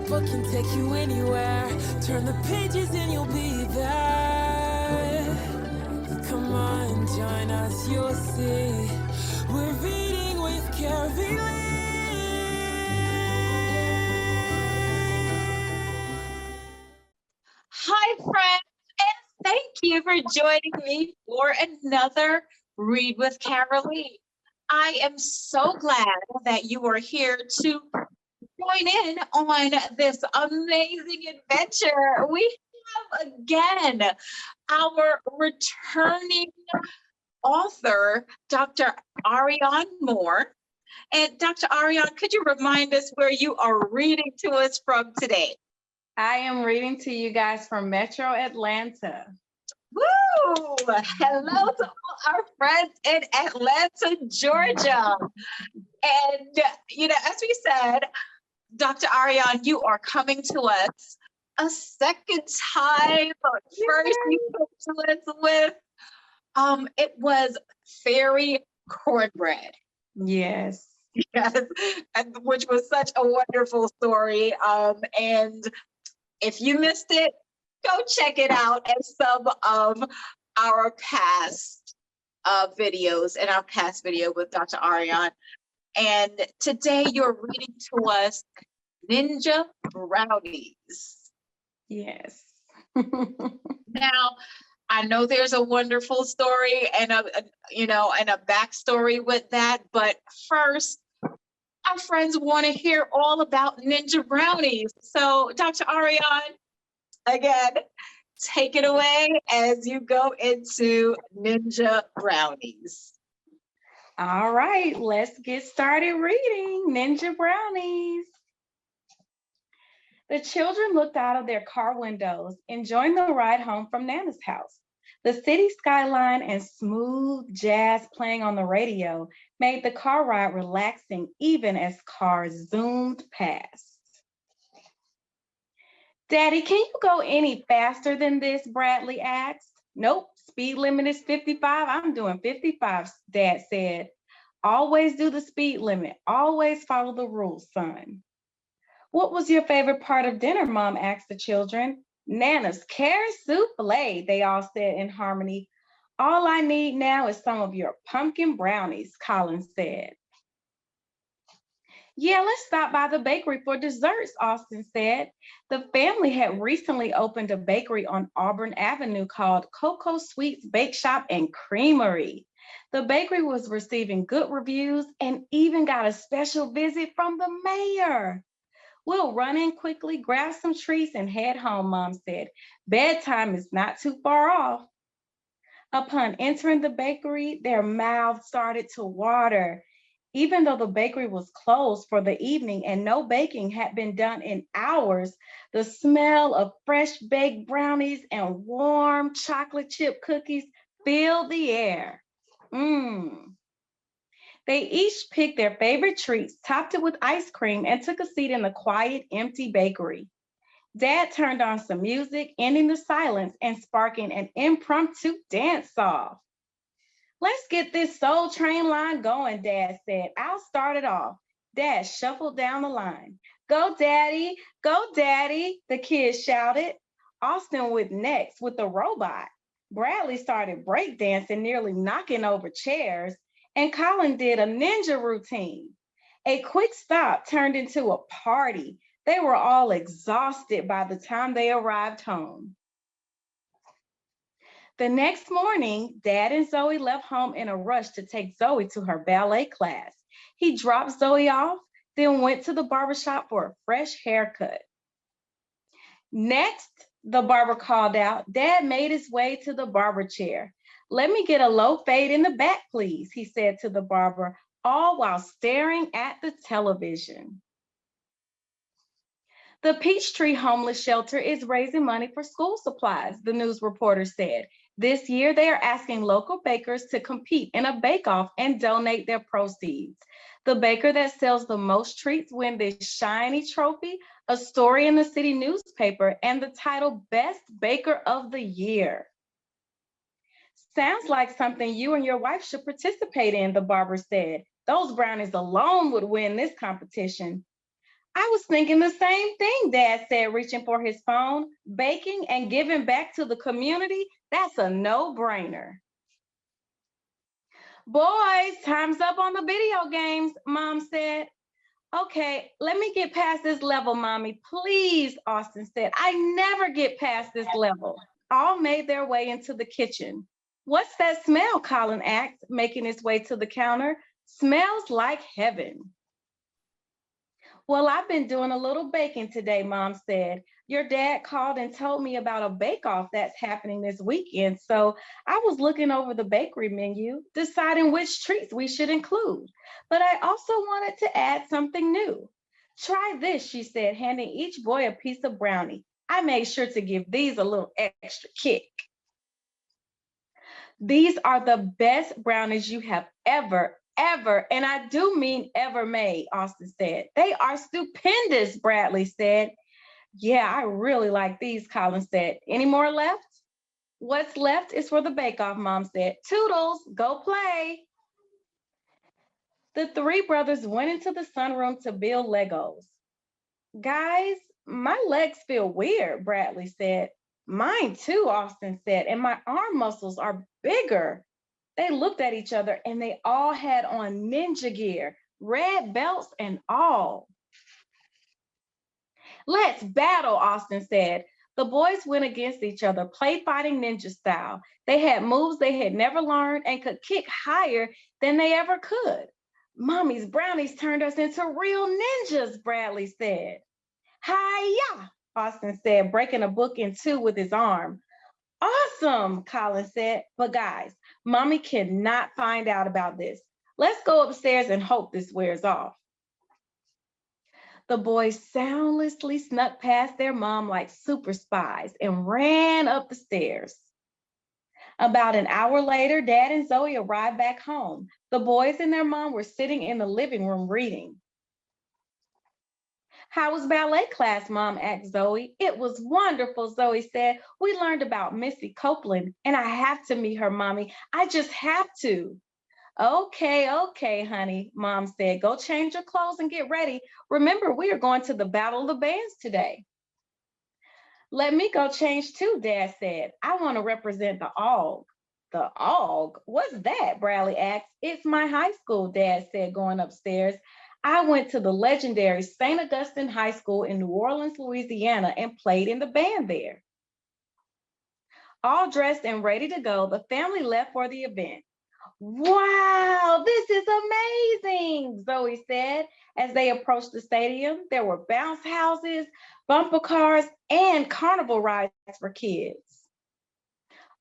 book can take you anywhere. Turn the pages and you'll be there. Come on, join us, you'll see. We're reading with Carylee. Hi, friends, and thank you for joining me for another Read with Carylee. I am so glad that you are here to join in on this amazing adventure. We have again our returning author, Dr. Arian Moore. And Dr. Arian, could you remind us where you are reading to us from today? I am reading to you guys from Metro Atlanta. Woo! Hello to all our friends in Atlanta, Georgia. And, as we said, Dr. Arian, you are coming to us a second time. First, you came to us with, it was Fairy Cornbread. Yes. Yes, which was such a wonderful story. And if you missed it, go check it out as some of our past videos and our past video with Dr. Arian. And today you're reading to us Ninja Brownies. Yes. Now, I know there's a wonderful story and a backstory with that, but first, our friends want to hear all about Ninja Brownies. So, Dr. Arian, again, take it away as you go into Ninja Brownies. All right, let's get started reading Ninja Brownies. The children looked out of their car windows, enjoying the ride home from Nana's house. The city skyline and smooth jazz playing on the radio made the car ride relaxing even as cars zoomed past. Daddy, can you go any faster than this? Bradley asked. Nope, speed limit is 55. I'm doing 55, Dad said. Always do the speed limit. Always follow the rules, son. What was your favorite part of dinner, Mom asked the children. Nana's carrot souffle, they all said in harmony. All I need now is some of your pumpkin brownies, Colin said. Yeah, let's stop by the bakery for desserts, Austin said. The family had recently opened a bakery on Auburn Avenue called Cocoa Sweets Bake Shop and Creamery. The bakery was receiving good reviews and even got a special visit from the mayor. We'll run in quickly, grab some treats, and head home, Mom said. Bedtime is not too far off. Upon entering the bakery, their mouths started to water. Even though the bakery was closed for the evening and no baking had been done in hours, the smell of fresh baked brownies and warm chocolate chip cookies filled the air. They each picked their favorite treats, topped it with ice cream, and took a seat in the quiet, empty bakery. Dad turned on some music, ending the silence and sparking an impromptu dance-off. Let's get this Soul Train line going, Dad said. I'll start it off. Dad shuffled down the line. Go, Daddy, the kids shouted. Austin went next with the robot. Bradley started breakdancing, nearly knocking over chairs, and Colin did a ninja routine. A quick stop turned into a party. They were all exhausted by the time they arrived home. The next morning, Dad and Zoe left home in a rush to take Zoe to her ballet class. He dropped Zoe off, then went to the barbershop for a fresh haircut. Next, the barber called out. Dad made his way to the barber chair. Let me get a low fade in the back, please, he said to the barber, all while staring at the television. The Peachtree Homeless Shelter is raising money for school supplies, the news reporter said. This year, they are asking local bakers to compete in a bake-off and donate their proceeds. The baker that sells the most treats wins this shiny trophy, a story in the city newspaper, and the title Best Baker of the Year. Sounds like something you and your wife should participate in, the barber said. Those brownies alone would win this competition. I was thinking the same thing, Dad said, reaching for his phone. Baking and giving back to the community, that's a no-brainer. Boys, time's up on the video games, Mom said. Okay, let me get past this level, Mommy. Please, Austin said. I never get past this level. All made their way into the kitchen. What's that smell? Colin asked, making his way to the counter. Smells like heaven. Well, I've been doing a little baking today, Mom said. Your dad called and told me about a bake-off that's happening this weekend. So I was looking over the bakery menu, deciding which treats we should include. But I also wanted to add something new. Try this, she said, handing each boy a piece of brownie. I made sure to give these a little extra kick. These are the best brownies you have ever, and I do mean ever made, Austin said. They are stupendous, Bradley said. Yeah, I really like these, Colin said. Any more left? What's left is for the bake-off, Mom said. Toodles, go play. The three brothers went into the sunroom to build Legos. Guys, my legs feel weird, Bradley said. Mine too, Austin said, and my arm muscles are bigger. They looked at each other and they all had on ninja gear, red belts and all. Let's battle, Austin said. The boys went against each other, play fighting ninja style. They had moves they had never learned and could kick higher than they ever could. Mommy's brownies turned us into real ninjas, Bradley said. Hi-ya, Austin said, breaking a book in two with his arm. Awesome, Colin said. But guys, Mommy cannot find out about this. Let's go upstairs and hope this wears off. The boys soundlessly snuck past their mom like super spies and ran up the stairs. About an hour later, Dad and Zoe arrived back home. The boys and their mom were sitting in the living room reading. How was ballet class, Mom asked Zoe. It was wonderful, Zoe said. We learned about Missy Copeland, and I have to meet her, Mommy. I just have to. Okay, honey, Mom said. Go change your clothes and get ready. Remember, we are going to the Battle of the Bands today. Let me go change too, Dad said. I want to represent the AUG. The AUG? What's that? Bradley asked. It's my high school, Dad said, going upstairs. I went to the legendary St. Augustine High School in New Orleans, Louisiana, and played in the band there. All dressed and ready to go, the family left for the event. Wow, this is amazing, Zoe said. As they approached the stadium, there were bounce houses, bumper cars, and carnival rides for kids.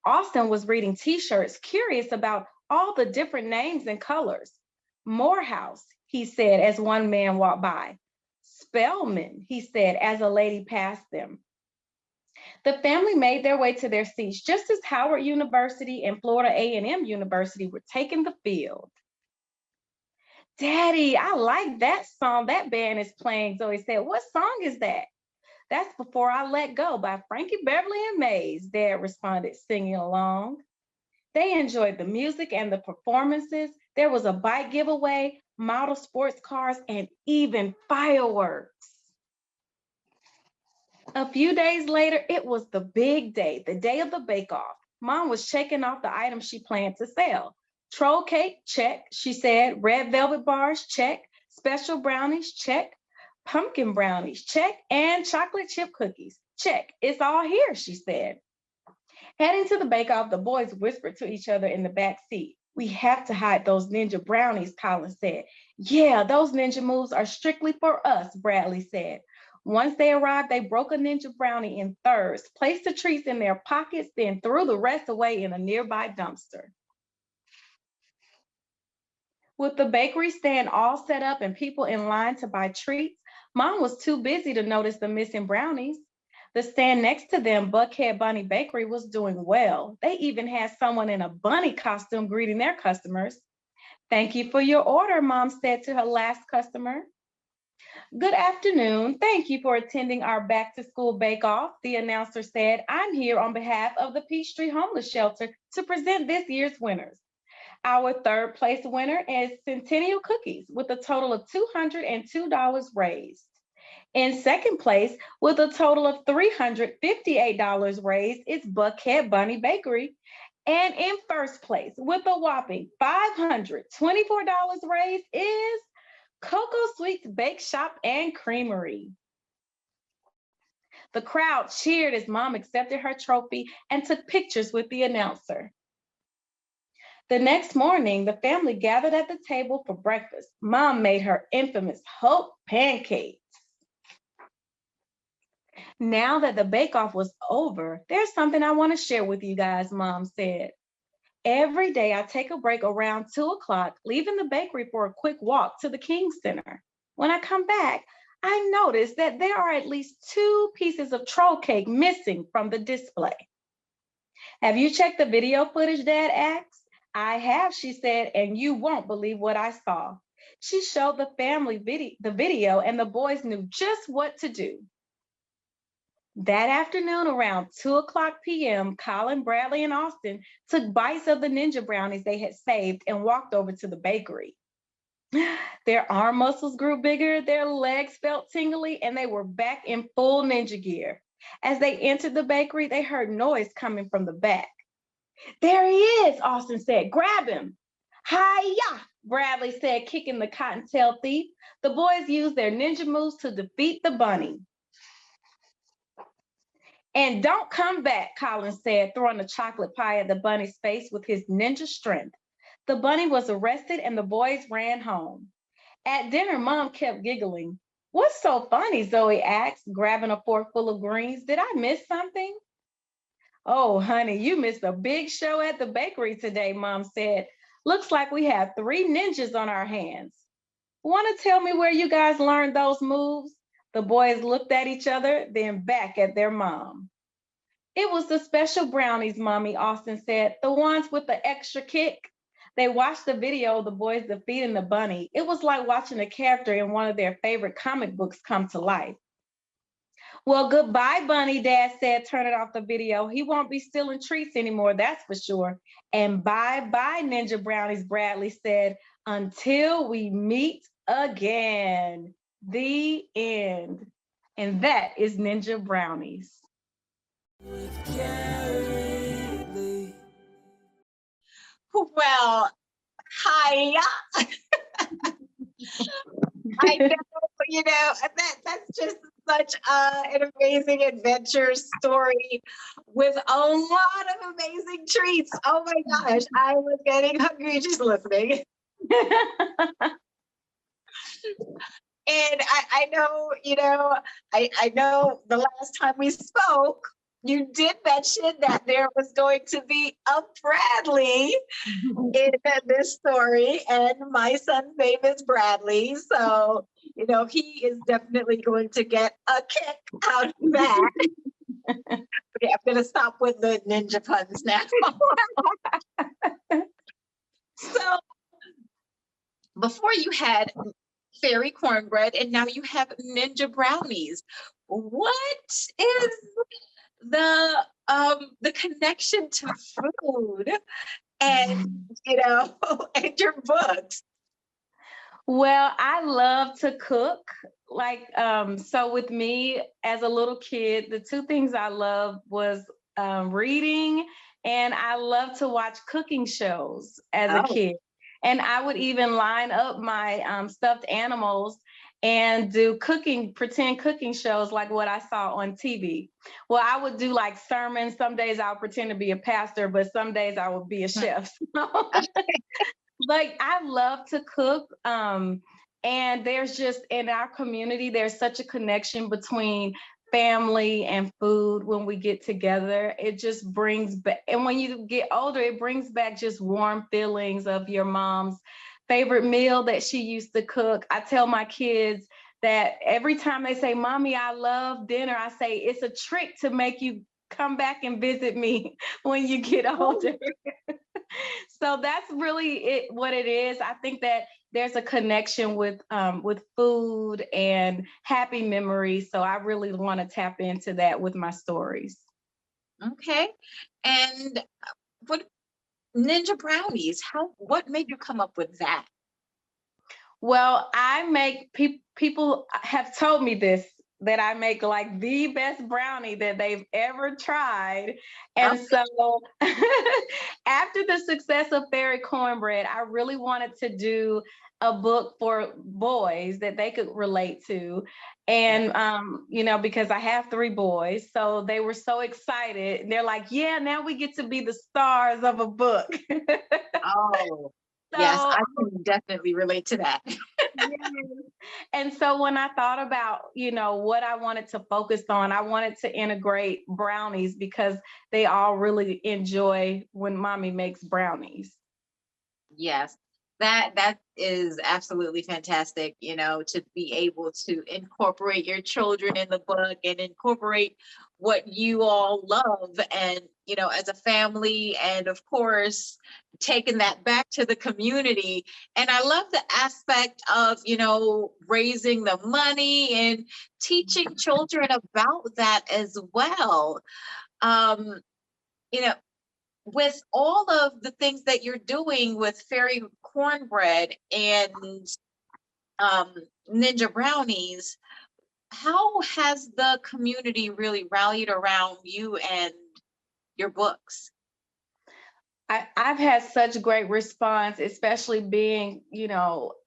Austin was reading t-shirts, curious about all the different names and colors. Morehouse, he said as one man walked by. Spelman, he said as a lady passed them. The family made their way to their seats just as Howard University and Florida A&M University were taking the field. Daddy, I like that song that band is playing, Zoe said. What song is that? That's Before I Let Go by Frankie Beverly and Mays, Dad responded, singing along. They enjoyed the music and the performances. There was a bike giveaway, model sports cars, and even fireworks. A few days later, it was the big day, the day of the bake-off. Mom was checking off the items she planned to sell. Troll cake, check, she said. Red velvet bars, check. Special brownies, check. Pumpkin brownies, check. And chocolate chip cookies, check. It's all here, she said. Heading to the bake-off, the boys whispered to each other in the back seat. We have to hide those Ninja Brownies, Colin said. Yeah, those ninja moves are strictly for us, Bradley said. Once they arrived, they broke a Ninja Brownie in thirds, placed the treats in their pockets, then threw the rest away in a nearby dumpster. With the bakery stand all set up and people in line to buy treats, Mom was too busy to notice the missing brownies. The stand next to them, Buckhead Bunny Bakery, was doing well. They even had someone in a bunny costume greeting their customers. Thank you for your order, Mom said to her last customer. Good afternoon. Thank you for attending our back to school bake-off, the announcer said. I'm here on behalf of the Peachtree Homeless Shelter to present this year's winners. Our third place winner is Centennial Cookies with a total of $202 raised. In second place, with a total of $358 raised, is Buckhead Bunny Bakery. And in first place, with a whopping $524 raised, is Cocoa Sweets Bake Shop and Creamery. The crowd cheered as Mom accepted her trophy and took pictures with the announcer. The next morning, the family gathered at the table for breakfast. Mom made her infamous Hope pancakes. Now that the bake-off was over, there's something I want to share with you guys, Mom said. Every day I take a break around 2 o'clock, leaving the bakery for a quick walk to the King Center. When I come back, I notice that there are at least 2 pieces of troll cake missing from the display. Have you checked the video footage, Dad asked. I have, she said, and you won't believe what I saw. She showed the family the video and the boys knew just what to do. That afternoon, around 2:00 p.m., Colin, Bradley, and Austin took bites of the Ninja Brownies they had saved and walked over to the bakery. Their arm muscles grew bigger, their legs felt tingly, and they were back in full ninja gear. As they entered the bakery, they heard noise coming from the back. There he is, Austin said. Grab him. Hi-ya, Bradley said, kicking the cottontail thief. The boys used their ninja moves to defeat the bunny. And don't come back, Colin said, throwing a chocolate pie at the bunny's face with his ninja strength. The bunny was arrested and the boys ran home. At dinner, Mom kept giggling. What's so funny, Zoe asked, grabbing a fork full of greens. Did I miss something? Oh, honey, you missed a big show at the bakery today, Mom said. Looks like we have 3 ninjas on our hands. Want to tell me where you guys learned those moves? The boys looked at each other, then back at their mom. It was the special brownies, Mommy, Austin said, the ones with the extra kick. They watched the video of the boys defeating the bunny. It was like watching a character in one of their favorite comic books come to life. Well, goodbye, Bunny, Dad said, turning off the video. He won't be stealing treats anymore, that's for sure. And bye-bye, Ninja Brownies, Bradley said, until we meet again. The end. And that is Ninja Brownies. Well, hi. I know, that's just such an amazing adventure story with a lot of amazing treats. Oh my gosh, I was getting hungry just listening. And I know, I know the last time we spoke, you did mention that there was going to be a Bradley in this story, and my son's name is Bradley. So, he is definitely going to get a kick out of that. Okay, I'm going to stop with the ninja puns now. So, before you had Fairy Cornbread, and now you have Ninja Brownies. What is the connection to food and and your books? Well, I love to cook. So with me as a little kid, the 2 things I loved was reading, and I love to watch cooking shows as a kid. And I would even line up my stuffed animals and do pretend cooking shows like what I saw on TV. Well, I would do like sermons. Some days I'll pretend to be a pastor, but some days I would be a chef. I love to cook. And there's just, in our community, there's such a connection between family and food when we get together. It just brings back, and when you get older, it brings back just warm feelings of your mom's favorite meal that she used to cook. I tell my kids that every time they say, Mommy, I love dinner, I say, it's a trick to make you come back and visit me when you get older. So that's really what it is. I think that there's a connection with food and happy memories. So I really want to tap into that with my stories. Okay. And what Ninja Brownies, what made you come up with that? Well, I make people have told me this that I make like the best brownie that they've ever tried. And so after the success of Fairy Cornbread, I really wanted to do a book for boys that they could relate to. And, because I have 3 boys, so they were so excited. They're like, yeah, now we get to be the stars of a book. Oh, So, yes, I can definitely relate to that. yes. And so when I thought about, what I wanted to focus on, I wanted to integrate brownies because they all really enjoy when mommy makes brownies. Yes, that is absolutely fantastic, to be able to incorporate your children in the book and incorporate what you all love and, as a family, and of course, taking that back to the community. And I love the aspect of, raising the money and teaching children about that as well. Um, you know, with all of the things that you're doing with Fairy Cornbread and Ninja Brownies, how has the community really rallied around you and your books? I've had such great response, especially being,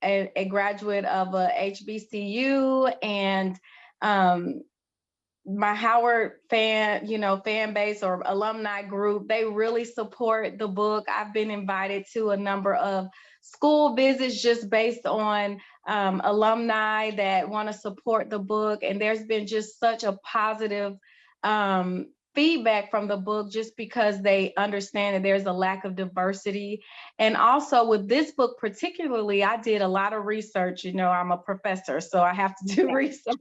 a graduate of a HBCU and my Howard fan base or alumni group. They really support the book. I've been invited to a number of school visits just based on alumni that want to support the book. And there's been just such a positive feedback from the book just because they understand that there's a lack of diversity. And also with this book particularly, I did a lot of research. I'm a professor, so I have to do research.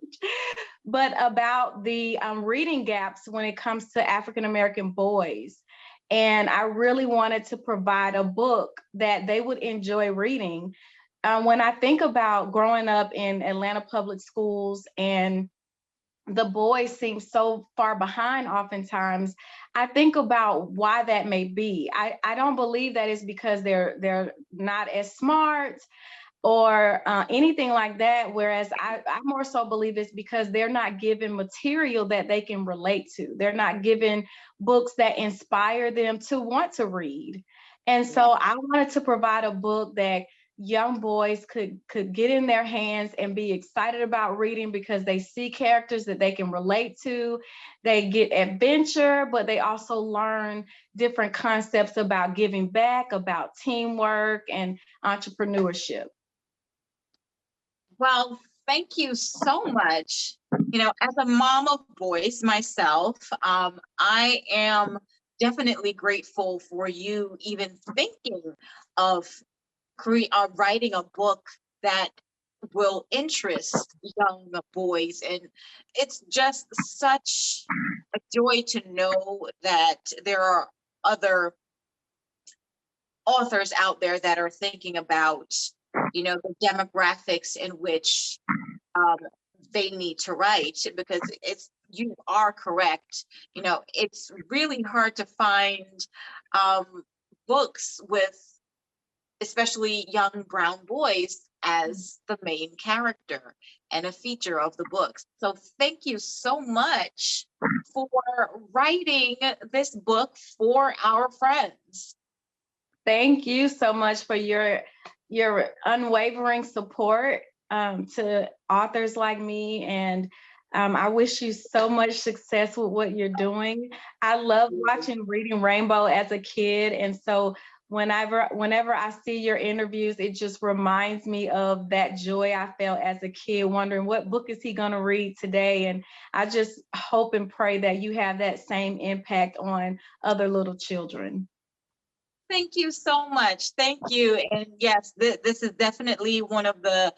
But about the reading gaps when it comes to African-American boys. And I really wanted to provide a book that they would enjoy reading. When I think about growing up in Atlanta public schools and the boys seem so far behind oftentimes, I think about why that may be. I don't believe that it's because they're not as smart or anything like that. Whereas I more so believe it's because they're not given material that they can relate to. They're not given books that inspire them to want to read. And so I wanted to provide a book that young boys could get in their hands and be excited about reading because they see characters that they can relate to. They get adventure, but they also learn different concepts about giving back, about teamwork and entrepreneurship. Well, thank you so much. As a mom of boys myself, I am definitely grateful for you even thinking of writing a book that will interest young boys. And it's just such a joy to know that there are other authors out there that are thinking about the demographics in which they need to write, because you are correct. It's really hard to find books with especially young brown boys as the main character and a feature of the books. So thank you so much for writing this book for our friends. Thank you so much for your unwavering support to authors like me. And I wish you so much success with what you're doing. I love watching Reading Rainbow as a kid. And so whenever I see your interviews, it just reminds me of that joy I felt as a kid, wondering what book is he going to read today. And I just hope and pray that you have that same impact on other little children. Thank you so much. Thank you. And yes, this is definitely one of the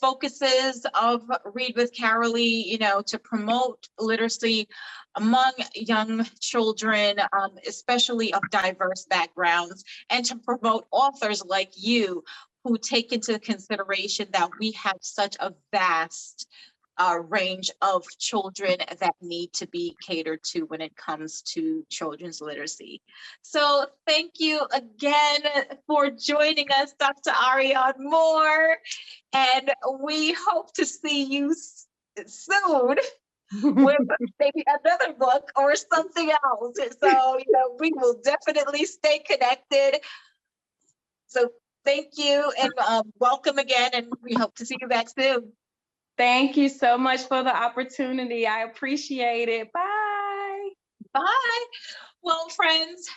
focuses of Read with Carylee, to promote literacy among young children, especially of diverse backgrounds, and to promote authors like you who take into consideration that we have such a vast range of children that need to be catered to when it comes to children's literacy. So thank you again for joining us, Dr. Arian Moore, and we hope to see you soon with maybe another book or something else. So, we will definitely stay connected. So thank you and welcome again. And we hope to see you back soon. Thank you so much for the opportunity. I appreciate it. Bye. Bye. Well, friends,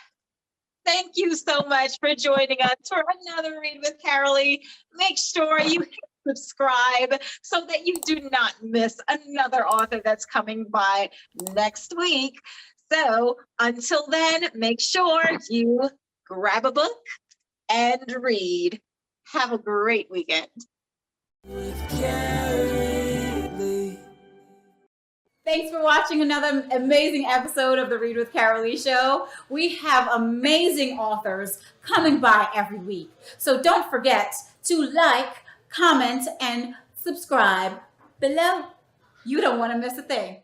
thank you so much for joining us for another Read with Carylee. Make sure you hit subscribe so that you do not miss another author that's coming by next week. So until then, make sure you grab a book and read. Have a great weekend. Thanks for watching another amazing episode of the Read with Carylee Show. We have amazing authors coming by every week. So don't forget to like, comment, and subscribe below. You don't want to miss a thing.